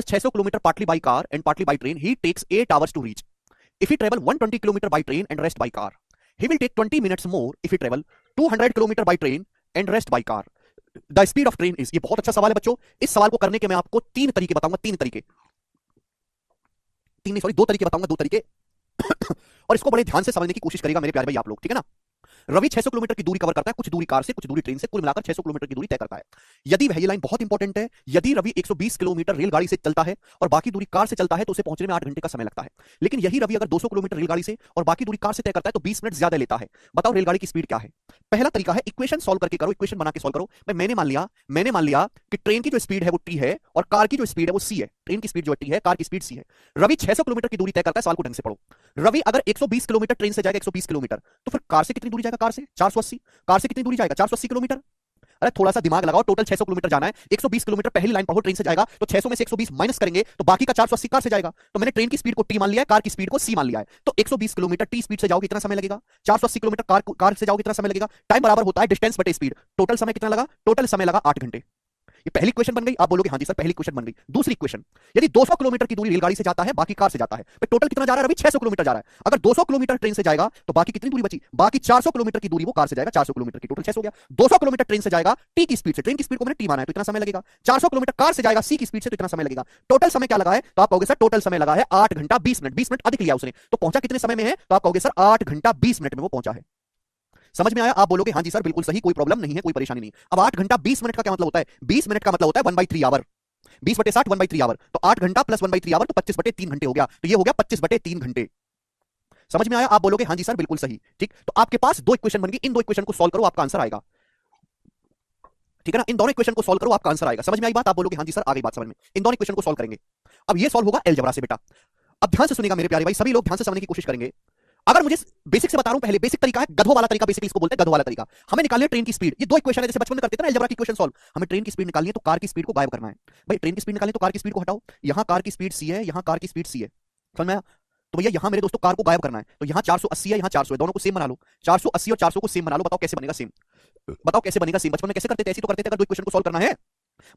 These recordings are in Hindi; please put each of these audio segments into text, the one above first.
600 kilometer partly by car and partly by train, he takes 8 hours to reach. If he travel 120 kilometer by train and rest by car, he will take 20 minutes more if he travel 200 kilometer by train and rest by car. The speed of train is, ये बहुत अच्छा सवाल है बच्चों। इस सवाल को करने के मैं आपको तीन तरीके बताऊंगा, दो तरीके बताऊंगा, दो तरीके और इसको बड़े ध्यान से समझने की कोशिश करेगा मेरे प्यारे भाई आप लोग, ठीक है ना। रवि 600 किलोमीटर की दूरी कवर करता है, कुछ दूरी कार से कुछ दूरी ट्रेन से, कुल मिलाकर 600 किलोमीटर की दूरी तय करता है। यदि वह, ये लाइन बहुत इंपॉर्टेंट है, यदि रवि 120 किलोमीटर रेलगाड़ी से चलता है और बाकी दूरी कार से चलता है तो उसे पहुंचने में 8 घंटे का समय लगता है। लेकिन यही रवि अगर 200 किलोमीटर रेलगाड़ी से और बाकी दूरी कार से तय करता है तो 20 मिनट ज्यादा लेता है। बताओ रेलगाड़ी की स्पीड क्या है। पहला तरीका है इक्वेशन सॉल्व करके करो, इक्वेशन बना के सॉल्व करो। मैंने मान लिया कि ट्रेन की जो स्पीड है वो टी है और कार की जो स्पीड है वो सी है। ट्रेन की स्पीड जो टी है, कार की स्पीड सी है। रवि 600 किलोमीटर की दूरी तय करता है। सवाल को ढंग से पढ़ो। रवि अगर 120 किलोमीटर ट्रेन से जाएगा, 120 किलोमीटर, तो फिर कार से कितनी दूरी जाएगा? कार से 480। कार से कितनी दूरी जाएगा? 480 किलोमीटर। अरे थोड़ा सा दिमाग लगाओ, टोटल 600 किलोमीटर जाना है। 120 किलोमीटर पहली लाइन पढ़ो, ट्रेन से जाएगा तो 600 में से 120 माइनस करेंगे तो बाकी का 480 कार से जाएगा। तो मैंने ट्रेन की स्पीड को टी मान लिया है, कार की स्पीड को सी मान लिया है। तो 120 किलोमीटर टी स्पीड से जाओगे कितना समय लगेगा? 480 किलोमीटर कार से जाओगे कितना समय लगेगा? टाइम बराबर होता है डिस्टेंस बटे स्पीड। टोटल समय कितना लगा? टोटल समय लगा 8 घंटे। ये पहली क्वेश्चन बन गई। आप बोलोगे हाँ जी सर पहली क्वेश्चन बन गई। दूसरी क्वेश्चन, यदि 200 किलोमीटर की दूरी रेलगाड़ी से जाता है, बाकी कार से जाता है, तो टोटल कितना जा रहा है? अभी 600 किलोमीटर जा रहा है। अगर 200 किलोमीटर ट्रेन से जाएगा तो बाकी कितनी दूरी बची? बाकी 400 किलोमीटर की दूरी वो कार से जाएगा। 400 किलोमीटर की टोटल 600 हो गया। 200 किलोमीटर ट्रेन से जाएगा टी की स्पीड से, ट्रेन की स्पीड को मैंने टी माना है तो इतना समय लगेगा। 400 किलोमीटर कार से जाएगा सी की स्पीड से तो इतना समय लगेगा। टोटल समय क्या लगा है? तो आप कहोगे सर टोटल समय लगा है 8 घंटा 20 मिनट। 20 मिनट अधिक लिया उसने, तो पहुंचा कितने समय में है? तो आप कहोगे सर 8 घंटा 20 मिनट में वो पहुंचा है। समझ में आया? आप बोलोगे हाँ जी सर बिल्कुल सही, कोई प्रॉब्लम नहीं है, कोई परेशानी नहीं। अब 8 घंटा 20 मिनट का क्या मतलब होता है? 20 मिनट का मतलब होता है 1/3 आवर। 20/60 1/3 आवर, तो 8 घंटा प्लस 1/3 आवर तो 25/3 घंटे हो गया। तो ये हो गया 25/3 घंटे। समझ में आया? आप बोलोगे हाँ जी सर बिल्कुल सही। ठीक, तो आपके पास दो इक्वेशन बन गई, इन दो इक्वेशन को सॉल्व करो, आपका आंसर आएगा। ठीक है ना, इन दोनों इक्वेशन को सॉल्व करो, आपका आंसर आएगा। समझ में आई बात? आप बोलोगे हाँ जी सर आ गई बात समझ में। इन दोनों इक्वेशन को सॉल्व करेंगे। अब ये सॉल्व होगा अलजेब्रा से बेटा। अब ध्यान से सुनिएगा मेरे प्यारे भाई, सभी लोग ध्यान से समझने की कोशिश करेंगे। अगर मुझे बेसिक से बता रहा हूं, पहले बेसिक तरीका है गधों वाला तरीका, बेसिकली इसको बोलते हैं गधों वाला तरीका। हमें निकालनी है ट्रेन की स्पीड। ये दो इक्वेशन है जैसे बचपन में करते थे ना अलजेब्रा की इक्वेशन सॉल्व। हमें ट्रेन की स्पीड निकालनी है तो कार की स्पीड को गायब करना है। भाई ट्रेन की स्पीड निकालनी है तो कार की स्पीड को हटाओ। यहां कार की स्पीड सी है, यहां कार की स्पीड सी है, समझ में आया? तो भैया यहां मेरे दोस्तों कार को गायब करना है, तो यहां 480 है, यहां 400 है, दोनों को सेम बना लो। 480 और 400 को सेम बना लो। बताओ कैसे बनेगा सेम? बताओ कैसे बनेगा सेम? बचपन में कैसे करते थे? ऐसे तो करते थे। अगर दो इक्वेशन को सॉल्व करना है,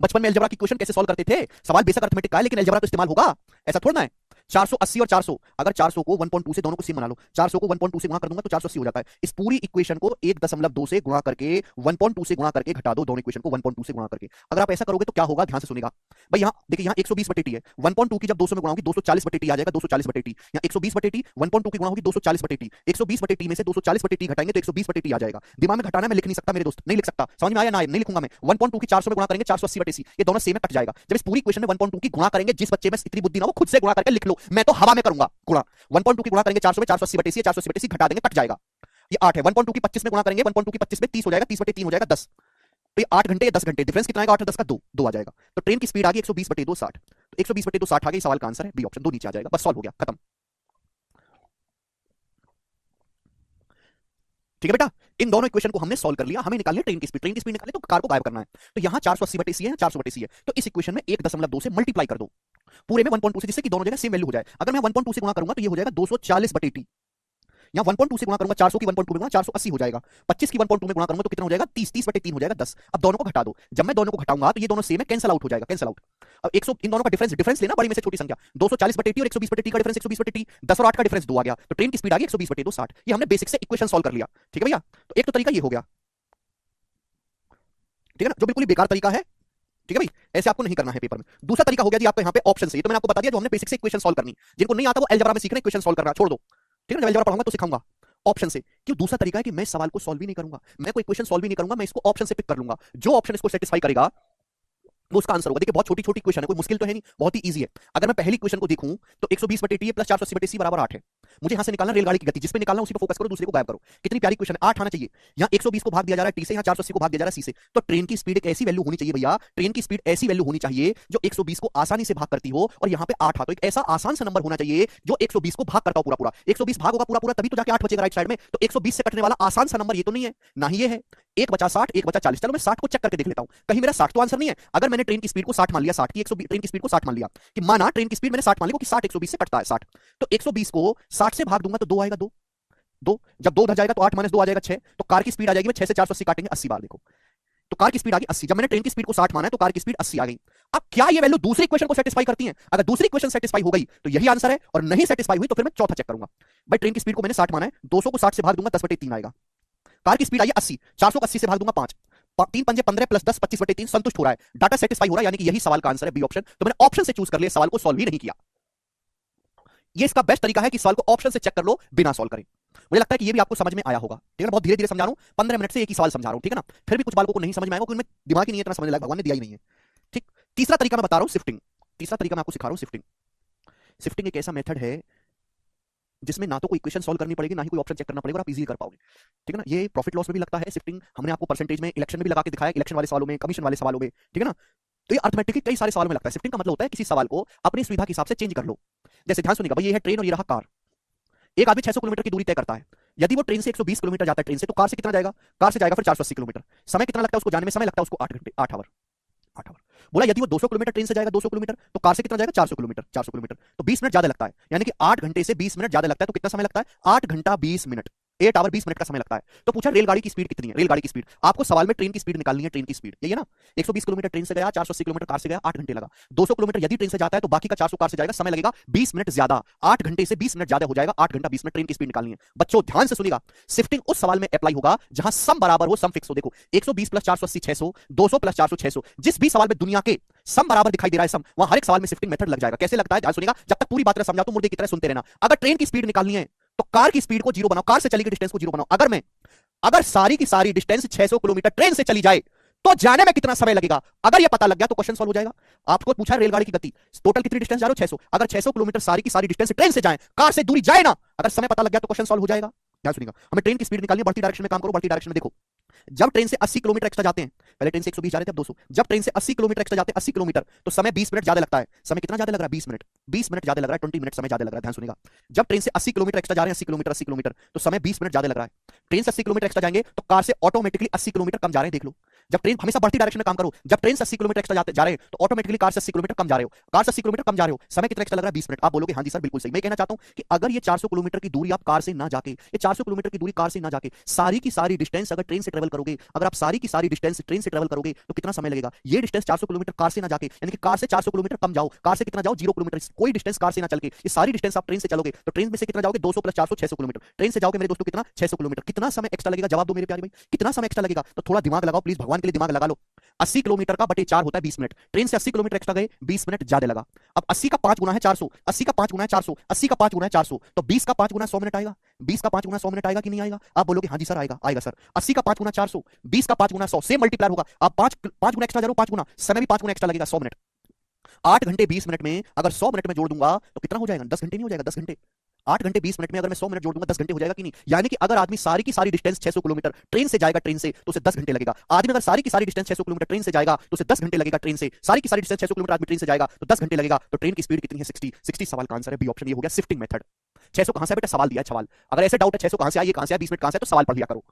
बचपन में अलजेब्रा की क्वेश्चन कैसे सॉल्व करते थे? सवाल बेसिक अर्थमेटिक का है लेकिन अलजेब्रा तो इस्तेमाल होगा, ऐसा थोड़ा ना है। 480 और 400, अगर 400 को 1.2 से, दोनों को सेम बना लो, 400 को 1.2 से गुणा कर दूंगा तो 480 हो जाता है। इस पूरी इक्वेशन को 1.2 से गुणा करके, 1.2 से गुणा करके घटा दो, दोनों इक्वेशन को 1.2 से गुणा करके। अगर आप ऐसा करोगे तो क्या होगा? ध्यान से सुनिएगा भाई। यहां देखिए, यहां 120/t है, 1.2 की जब 200 में गुणा होगी 240/t आ जाएगा, 240/t। यहां 120/t, 1.2 की गुणा होगी 240/t। 120/t में से 240/t घटाएंगे तो 120/t आ जाएगा। दिमाग में घटाना मैं लिख नहीं सकता मेरे दोस्त, नहीं लिख सकता। समझ में आया ना? नहीं लिखूंगा मैं। 1.2 की 400 में गुणा करेंगे 480/c, ये दोनों सेम कट जाएगा। जब इस पूरी इक्वेशन में 1.2 की गुणा करेंगे, जिस बच्चे में इतनी बुद्धि ना वो खुद से गुणा करके लिख लो, मैं तो हवा में करूंगा गुणा। 1.2 की गुणा करेंगे 400 में, 480/c, 480/c घटा देंगे, कट जाएगा। ये 8 है। 1.2 की 25 में गुणा करेंगे, 1.2 की 25 में 30 हो जाएगा, 30/3 हो जाएगा 10। तो ये 8 घंटे या 10 घंटे, डिफरेंस कितना आएगा? 8 और 10 का 2 आ जाएगा। तो ट्रेन की स्पीड आ गई 120/2 60। तो 120/2 60 आ गई। सवाल का आंसर है बी ऑप्शन, 2 नीचे आ जाएगा। बस सॉल्व हो गया, खत्म। ठीक है बेटा, इन दोनों इक्वेशन को हमने सॉल्व कर लिया। हमें निकालनी है ट्रेन की स्पीड। ट्रेन की स्पीड निकालनी तो कार को गायब करना है। तो यहां 480/c है, 400/c है, तो इस इक्वेशन में 1.2 से मल्टीप्लाई कर दो, पूरे में 1.2 से, जिससे कि दोनों जगह सेम वैल्यू हो जाए। अगर मैं 1.2 से गुणा करूंगा तो ये हो जाएगा 240/t। यहाँ 1.2 से गुणा करूंगा, 400 की 1.2 में गुणा 480 हो जाएगा। 25 की 1.2 में गुणा करूंगा तो कितना हो जाएगा? 30, 30/3 हो जाएगा 10। अब दोनों को घटा दो। जब मैं दोनों को घटाऊंगा तो ये दोनों सेम है, कैंसिल आउट हो जाएगा, कैंसिल आउट। अब 100, इन दोनों का डिफरेंस लेना, बड़ी में से छोटी संख्या। 240/t और 120/t का डिफरेंस 120/t, 10 और 8 का डिफरेंस 2 आ गया। तो ट्रेन की स्पीड आ गई 120/2 60। ये हमने बेसिक से इक्वेशन सॉल्व कर लिया। ठीक है भैया, तो एक तो तरीका ये हो गया, ठीक है ना, जो बिल्कुल ही बेकार तरीका है। ठीक है भाई, ऐसे आपको नहीं करना है पेपर में। दूसरा तरीका हो गया जी आपको यहाँ पे ऑप्शन से। ये तो मैंने आपको बता दिया, जो हमने बेसिक से इक्वेशन सॉल्व करनी। जिनको नहीं आता वो अलजेब्रा में सीखना, इक्वेशन सॉल्व करना छोड़ दो। ठीक है ना, जब अलजेब्रा पढ़ाऊंगा तो सिखाऊंगा ऑप्शन से। क्यों? दूसरा तरीका है कि मैं सवाल को सॉल्व भी नहीं करूंगा, मैं कोई इक्वेशन सॉल्व भी नहीं करूंगा, मैं इसको ऑप्शन से पिक कर लूंगा। जो ऑप्शन इसको सेटिस्फाई करेगा वो उसका आंसर होगा। देखिए बहुत छोटी छोटी क्वेश्चन है, कोई मुश्किल तो है नहीं, बहुत ही इजी है। अगर मैं पहली क्वेश्चन को देखूं तो 120/t प्लस 480/c बराबर 8 है। मुझे यहां से निकालना रेलगाड़ी की गति, जिस पे निकालना उसी पे फोकस करो, दूसरे को गायब करो। कितनी प्यारी क्वेश्चन है, 8 आना चाहिए। यहां 120 को भाग दिया जा रहा है टी से, यहां 480 को भाग दिया जा रहा है सी से। तो ट्रेन की स्पीड एक ऐसी वैल्यू होनी चाहिए भैया, ट्रेन की स्पीड ऐसी वैल्यू होनी चाहिए जो 120 को आसानी से भाग करती हो, और यहां पे 8 तो एक ऐसा आसान सा नंबर होना चाहिए जो 120 को भाग करता हो पूरा पूरा। 120 भाग होगा पूरा पूरा तभी तो जाके 8 बचेगा राइट साइड में। तो 120 से कटने वाला आसान सा नंबर ये तो नहीं है ना, ही ये है। 1 बचा 60, 1 बचा 40। चलो मैं 60 को चेक करके देख लेता हूं, कहीं मेरा 60 तो आंसर नहीं है। अगर मैंने ट्रेन की स्पीड को 60 मान लिया, 60 की 120 ट्रेन की स्पीड को 60 मान लिया, कि माना ट्रेन की स्पीड मैंने 60 मान ली, क्योंकि 60 120 से कटता है 60। तो 120 को 60 से भाग दूंगा तो 2 आएगा, 2 जब 2 उधर जाएगा तो 8 - 2 आ जाएगा 6। तो कार की स्पीड आ जाएगी, मैं 6 से 480 काटेंगे 80 बार। देखो तो कार की स्पीड आ गई 80। जब मैंने ट्रेन की स्पीड को 60 माना है तो कार की स्पीड 80 आ गई। अब क्या ये वैल्यू दूसरी इक्वेशन को सेटिस्फाई करती है? अगर दूसरी इक्वेशन सेटिस्फाई हो गई तो यही आंसर है, और नहीं सेटिस्फाई हुई तो फिर मैं चौथा चेक करूंगा। भाई ट्रेन की स्पीड को मैंने 60 माना है, 200 को 60 से भाग दूंगा 10/3 आएगा। कार की स्पीड आई है 80, 400 को 80 से भाग दूंगा 5, 3 पंजे 15 प्लस 10 25/3 संतुष्ट हो रहा है, डाटा सेटिस्फाई हो रहा है, यानी कि यही सवाल का आंसर है बी ऑप्शन। तो मैंने ऑप्शन से चूज कर लिया, सवाल को सॉल्व ही नहीं किया। ये इसका बेस्ट तरीका है कि सवाल को ऑप्शन से चेक कर लो बिना सॉल्व करें। मुझे लगता है कि ये भी आपको समझ में आया होगा, ठीक है। बहुत धीरे धीरे समझा रहा हूं, 15 मिनट से एक ही सवाल समझा रहा हूं, ठीक है ना। फिर भी कुछ बालकों को नहीं समझ में आएगा क्योंकि उनमें दिमाग ही नहीं है इतना समझने लायक, भगवान ने दिया ही नहीं है, ठीक। तीसरा तरीका मैं बता रहा हूं, शिफ्टिंग। तीसरा तरीका मैं आपको सिखा रहा हूं, शिफ्टिंग। शिफ्टिंग एक ऐसा मेथड है जिसमें ना तो कोई इक्वेशन सॉल्व करनी पड़ेगी, ना ही कोई ऑप्शन चेक करना पड़ेगा, और आप इजीली कर पाओगे, ठीक है ना। ये प्रॉफिट लॉस में भी लगता है शिफ्टिंग। हमने आपको परसेंटेज में, इलेक्शन में भी लगा के दिखाया, इलेक्शन वाले सवालों में, कमीशन वाले सवालों में, ठीक है ना। तो ये अर्थमेटिकली कई सारे सवालों में लगता है। शिफ्टिंग का मतलब होता है किसी सवाल को अपनी सुविधा के हिसाब से चेंज कर लो। जैसे ध्यान सुनिएगा, भाई ये है ट्रेन और ये रहा कार। एक आदमी 600 किलोमीटर की दूरी तय करता है। यदि वो ट्रेन से 120 किलोमीटर जाता है ट्रेन से, तो कार से कितना जाएगा? कार से जाएगा फिर 480 किलोमीटर। समय कितना लगता है उसको जाने में? समय लगता है उसको 8 घंटे, 8 आवर, 8 आवर। बोला यदि वो 200 किलोमीटर ट्रेन से जाएगा 200 किलोमीटर, तो कार से कितना जाएगा? 400 किलोमीटर, 400 किलोमीटर। तो 20 मिनट ज्यादा लगता है, यानी कि 8 घंटे से 20 मिनट ज्यादा लगता है। तो कितना समय लगता है? 8 घंटा 20 मिनट, 8 आवर 20 मिनट का समय लगता है। तो पूछा रेलगाड़ी की स्पीड कितनी है? रेलगाड़ी की स्पीड आपको सवाल में ट्रेन की स्पीड निकालनी है, ट्रेन की स्पीड यही है ना। 120 किलोमीटर ट्रेन से गया, 480 किलोमीटर कार से गया, 8 घंटे लगा। 200 किलोमीटर यदि ट्रेन से जाता है तो बाकी का 400 कार से जाएगा, समय लगेगा 20 मिनट ज्यादा। 8 घंटे से 20 मिनट ज्यादा हो जाएगा, 8 घंटा 20 मिनट। ट्रेन की स्पीड निकालनी है। बच्चों ध्यान से सुनिएगा, शिफ्टिंग उस सवाल में अप्लाई होगा जहां सम बराबर हो, सम फिक्स हो। देखो 120 प्लस 480 600, 200 प्लस 400 600। जिस भी सवाल में दुनिया के सम बराबर दिखाई दे रहा है, सम, वहां हर एक सवाल में शिफ्टिंग मेथड लग जाएगा। कैसे लगता है? ध्यान सुनिएगा, जब तक पूरी बात समझाओ तो मुर्दे की तरह सुनते रहना। अगर ट्रेन की स्पीड निकालनी है तो कार की स्पीड को जीरो बनाओ, कार से चली गई डिस्टेंस को जीरो बनाओ। अगर सारी की सारी डिस्टेंस 600 किलोमीटर ट्रेन से चली जाए तो जाने में कितना समय लगेगा, अगर यह पता लग गया तो क्वेश्चन सॉल्व हो जाएगा। आपको पूछा रेलगाड़ी की गति, टोटल कितनी डिस्टेंस जा रहे हो? 600। अगर 600 किलोमीटर सारी की सारी डिस्टेंस ट्रेन से जाए, कार से दूरी जाए ना, अगर समय पता लग गया तो क्वेश्चन सॉल्व हो जाएगा। ध्यान सुनिएगा, हमें ट्रेन की स्पीड निकालनी है, बढ़ती डायरेक्शन में काम करो, बढ़ती डायरेक्शन में देखो। जब ट्रेन से 80 किलोमीटर एक्स्ट्रा जाते हैं, पहले ट्रेन से 120 जा रहे थे, अब 200। जब ट्रेन से 80 किलोमीटर एक्स्ट्रा जाते हैं, 80 किलोमीटर, तो समय 20 मिनट ज्यादा लगता है। समय कितना ज्यादा लग रहा है? 20 मिनट, 20 मिनट ज्यादा लग रहा है, 20 मिनट समय ज्यादा लग रहा है। ध्यान सुनिएगा, जब ट्रेन से 80 किलोमीटर एक्स्ट्रा जा रहे हैं, 80 किलोमीटर, तो समय 20 मिनट ज्यादा लग रहा है। ट्रेन से 80 किलोमीटर एक्स्ट्रा जाएंगे तो कार से ऑटोमेटिकली 80 किलोमीटर कम जा रहे हैं, देख लो। जब ट्रेन, हमेशा बढ़ती डायरेक्शन में काम करो, जब ट्रेन से 80 किलोमीटर एक्स्ट्रा जा रहे हैं तो ऑटोमेटिकली कार से 80 किलोमीटर कम जा रहे हो, कार से 80 किलोमीटर कम जा रहे हो, समय कितना एक्स्ट्रा लग रहा है? 20 मिनट। आप बोलोगे हाँ जी सर बिल्कुल सही। मैं कहना चाहता हूं कि अगर ये 400 किलोमीटर की दूरी आप कार से ना जाके, ये 400 किलोमीटर की दूरी कार से ना जाके सारी की सारी डिस्टेंस अगर ट्रेन से ट्रेवल करोगे, अगर आप सारी की सारी डिस्टेंस ट्रेन से ट्रेवल करोगे तो कितना समय लगेगा? ये डिस्टेंस 400 किलोमीटर कार से ना जाके, यानी कि कार से 400 किलोमीटर कम जाओ, कार से कितना जाओ? 0 किलोमीटर। कोई डिस्टेंस कार से ना चल के ये सारी डिस्टेंस आप ट्रेन से चलोगे तो ट्रेन में से कितना जाओगे? 200 प्लस 400 600 किलोमीटर। ट्रेन से जाओगे मेरे दोस्तों कितना? 600 किलोमीटर। कितना समय एक्स्ट्रा लगेगा? जवाब दो मेरे प्यारे भाई, कितना समय एक्स्ट्रा लगेगा? तो थोड़ा दिमाग लगाओ प्लीज, भगवान के लिए दिमाग लगा लो। 80 किलोमीटर का बटे 4 होता है 20 मिनट। ट्रेन से 80 किलोमीटर एक्स्ट्रा गए, 20 मिनट ज्यादा लगा। अब 80 का 5 गुना है 400, 80 का 5 गुना है 400, 80 का 5 गुना है 400, तो 20 का 5 गुना 100 मिनट आएगा। 20 का 5 गुना 100 मिनट आएगा कि नहीं आएगा? आप बोलोगे हाँ जी सर आएगा, आएगा सर। 80 का 5 गुना 400, 20 का 5 गुना 100, सेम मल्टीप्लाई होगा। आप 5 गुना एक्स्ट्रा जा रहे हो, 5 गुना, समय भी 5 गुना एक्स्ट्रा लगेगा, 100 मिनट। 8 घंटे 20 मिनट में अगर 100 मिनट में जोड़ दूंगा तो कितना हो जाएगा? 10 घंटे नहीं हो जाएगा? 10 घंटे। 8 घंटे 20 मिनट में अगर मैं 100 मिनट जोड़ दूंगा 10 घंटे हो जाएगा कि नहीं? यानी कि अगर आदमी सारी की सारी डिस्टेंस 600 किलोमीटर ट्रेन से जाएगा, ट्रेन से, तो उसे 10 घंटे लगेगा। आदमी अगर सारी की सारी डिस्टेंस 600 किलोमीटर ट्रेन से जाएगा तो उसे 10 घंटे लगेगा। ट्रेन से सारी की सारी डिस्टेंस 600 किलोमीटर आदमी ट्रेन से जाएगा तो 10 घंटे लगेगा। तो ट्रेन की स्पीड कितनी है? 60। सवाल का आंसर है बी ऑप्शन। ये हो गया शिफ्टिंग मेथड। 600 कहां से बेटा? सवाल दिया है, सवाल। अगर ऐसे डाउट है 600 कहां से आया, ये कहां से आया, 20 मिनट कहां से, तो सवाल पढ़ लिया करो।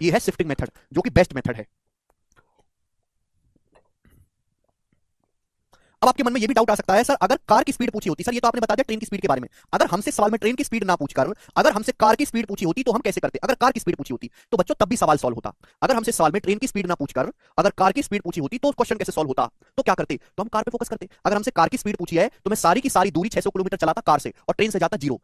ये है शिफ्टिंग मेथड, जो कि बेस्ट मेथड है। अब आपके मन में यह भी डाउट आ सकता है, सर अगर कार की स्पीड पूछी होती, सर ये तो आपने बता दिया ट्रेन की स्पीड के बारे में, अगर हमसे सवाल में ट्रेन की स्पीड ना पूछकर अगर हमसे कार की स्पीड पूछी होती तो हम कैसे करते? अगर कार की स्पीड पूछी होती तो बच्चों तब भी सवाल सॉल्व होता। अगर हमसे सवाल में ट्रेन की स्पीड ना पूछकर अगर कार की स्पीड पूछी होती तो क्वेश्चन कैसे सॉल्व होता? तो क्या करते? तो हम कार पे फोकस करते। अगर हमसे कार की स्पीड पूछी है तो मैं सारी की सारी दूरी 600 किलोमीटर चलाता कार से और ट्रेन से जाता 0।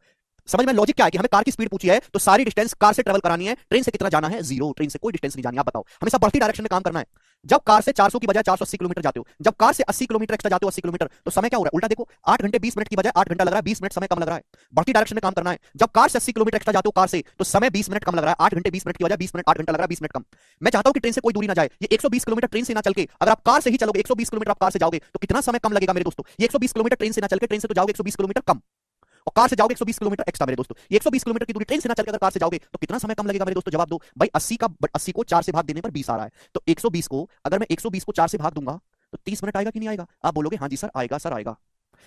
समझ में लॉजिक क्या है कि हमें कार की स्पीड पूछी है तो सारी डिस्टेंस कार से ट्रेवल करानी है, ट्रेन से कितना जाना है? 0। ट्रेन से कोई डिस्टेंस नहीं जानी। आप बताओ, हमेशा बढ़ती डायरेक्शन में काम करना है। जब कार से 400 की बजाय 480 किलोमीटर जाते हो, जब कार से 80 किलोमीटर एक्स्ट्रा जाते हो 80 किलोमीटर, तो समय क्या हो रहा है? उल्टा देखो, 8 घंटे 20 मिनट की बजाय 8 घंटा लग रहा है, 20 मिनट समय कम लग रहा है। बढ़ती डायरेक्शन में काम करना है। जब कार से 80 किलोमीटर एक्स्ट्रा जाते हो कार से, तो समय 20 मिनट कम लग रहा है। 8 घंटे 20 मिनट की बजाय 20 मिनट 8 घंटा लग रहा है, 20 मिनट कम। मैं चाहता हूं कि ट्रेन से कोई दूरी ना जाए। ये 120 किलोमीटर ट्रेन से ना चल के अगर आप कार से ही चलोगे, 120 किलोमीटर आप कार से जाओगे तो कितना समय कम लगेगा मेरे दोस्तों? ये 120 किलोमीटर ट्रेन से ना चल के, ट्रेन से तो जाओगे 120 किलोमीटर कम और कार से जाओगे 120 किलोमीटर एक्स्ट्रा मेरे दोस्तों। ये 120 किलोमीटर की दूरी ट्रेन से ना चलकर अगर कार से जाओगे तो कितना समय कम लगेगा मेरे दोस्तों? जवाब दो भाई। 80 को 4 से भाग देने पर 20 आ रहा है, तो 120 को अगर मैं 120 को 4 से भाग दूंगा तो 30 मिनट आएगा कि नहीं आएगा? आप बोलोगे हाँ जी सर आएगा, सर आएगा।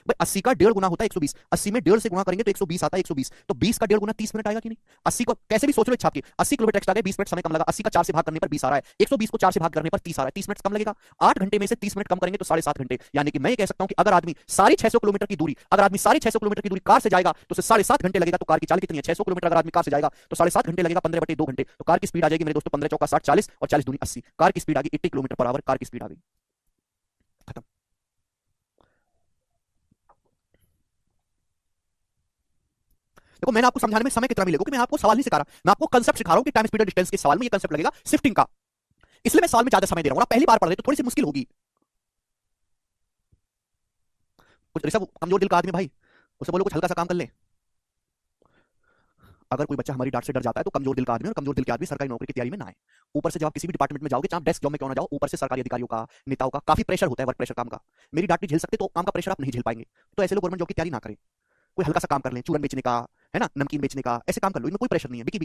भाई 80 का 1.5 गुना होता है 120, 80 में 1.5 से गुणा करेंगे तो 120 आता है, 120 तो 20 का 1.5 गुना 30 मिनट आएगा कि नहीं? 80 को कैसे भी सोच लो, छाप के 80 किलोमीटर एक्स्ट्रा गए, 20 मिनट समय कम लगा, 80 का 4 से भाग करने पर 20 आ रहा है, 120 को 4 से भाग करने पर 30 आ रहा है, 30 मिनट कम लगेगा। 8 घंटे में से 30 मिनट कम करेंगे तो 7.5 घंटे। यानी कि मैं ये कह सकता हूं कि अगर आदमी सारी 600 किलोमीटर की दूरी, अगर आदमी सारी 600 किलोमीटर की दूरी कार से जाएगा तो उसे 7.5 घंटे लगेगा। तो कार की चाल कितनी है? 600 किलोमीटर अगर आदमी कार से जाएगा तो 7.5 घंटे लगेगा, 15/2 घंटे। तो कार की स्पीड आ जाएगी मेरे दोस्तों 15 चौका 60, 40 और 40 दूनी 80। कार की स्पीड आ गई 80 किलोमीटर पर आवर, कार की स्पीड आ गई। खत्म। देखो मैंने आपको समझाने में समय कितना भी लगेगा, मैं आपको सवाल नहीं सिखा रहा, मैं आपको कंसेप्ट सिखा रहा हूं कि टाइम स्पीड और डिस्टेंस के सवाल में ये कंसेप्ट लगेगा शिफ्टिंग का, इसलिए मैं सवाल में ज्यादा समय दे रहा हूं। आप पहली बार पढ़ रहे तो थोड़ी सी मुश्किल होगी। कुछ ऋषभ कमजोर दिल का आदमी भाई, उसे बोलो कुछ हल्का सा काम कर ले। अगर कोई बच्चा हमारी डांट से डर जाता है तो कमजोर दिल का आदमी, और कमजोर दिल के आदमी सरकारी नौकरी की तैयारी में ना आए। ऊपर से जब आप किसी भी डिपार्टमेंट में जाओगे, चाहे आप डेस्क जॉब में क्यों ना जाओ, ऊपर से सरकारी अधिकारियों का, नेताओं का काफी प्रेशर होता है, वर्क प्रेशर काम का। मेरी डांट नहीं झेल सकते तो काम का प्रेशर आप नहीं झेल पाएंगे। तो ऐसे लोग गवर्नमेंट जॉब की तैयारी ना करें, कोई हल्का सा काम कर लें, चूरन बेचने का, है ना, नमकीन बेचने का, ऐसे काम कर लो, इनमें कोई प्रेशर नहीं है। बिकी बिकी